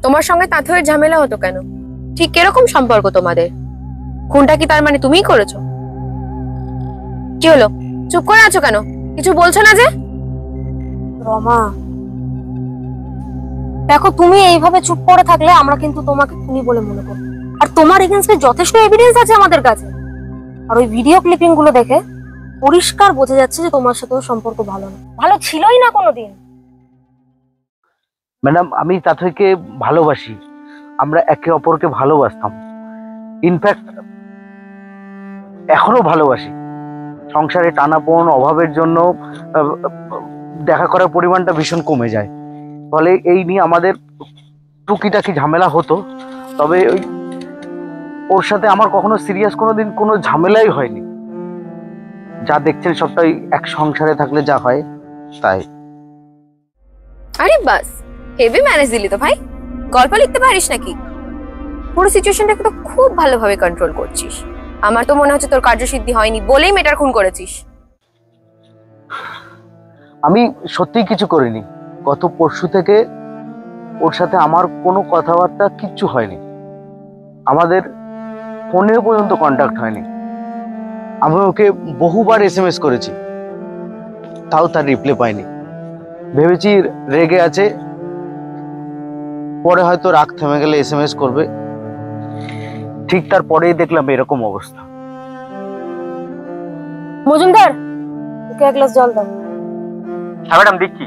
তোমার সঙ্গে তাঁতয়ের ঝামেলা হতো কেন? ঠিক কিরকম সম্পর্ক তোমাদের? খুনটা কি তার মানে তুমিই করেছো? কি হলো, চুপ করে আছো কেন? কিছু বলছো না যে? রমা, দেখো তুমি এইভাবে চুপ করে থাকলে আমরা কিন্তু তোমাকে খুনি বলে মনে করব। আর তোমার এগেইনস্টে যথেষ্ট এভিডেন্স আছে আমাদের কাছে। আর ওই ভিডিও ক্লিপিং গুলো দেখে পরিষ্কার বোঝা যাচ্ছে যে তোমার সাথেও সম্পর্ক ভালো না, ভালো ছিলই না কোনোদিন। ম্যাডাম, আমি তাথইকে ভালোবাসি। আমরা একে অপরকে ভালোবাসতাম। ইনফ্যাক্ট এখনো ভালোবাসি। সংসারে টানাপোড়েন অভাবের জন্য আহ, দেখা করার পরিমাণটা ভীষণ কমে যায়। ফলে এই নিয়ে আমাদের টুকিটাকি ঝামেলা হতো। তবে ওর সাথে আমার কখনো সিরিয়াস কোনোদিন কোনো ঝামেলাই হয়নি। যা দেখছেন সবটাই এক সংসারে থাকলে যা হয় তাই। আরে বাস, হেভি ম্যানেজ দিলি তো ভাই। গল্প লিখতে পারিস নাকি? পুরো সিচুয়েশনটাকে তো খুব ভালোভাবে কন্ট্রোল করছিস। আমার তো মনে হচ্ছে তোর কার্যসিদ্ধি হয়নি বলেই মেয়েটার খুন করেছিস। আমি সত্যিই কিছু করিনি। গত পরশু থেকে ওর সাথে আমার কোনো কথাবার্তা কিচ্ছু হয়নি। আমাদের ফোনে পর্যন্ত কন্ট্যাক্ট হয়নি। আমি ওকে বহুবার এসএমএস করেছি, তাও তার রিপ্লাই পাইনি। ভেবেছি রেগে আছে, পরে হয়তো রাগ থেমে গেলে এসএমএস করবে। ঠিক তারপরেই দেখলাম এরকম অবস্থা। মজুমদার, ওকে এক গ্লাস জল দাও। হ্যাঁ ম্যাডাম, দিচ্ছি।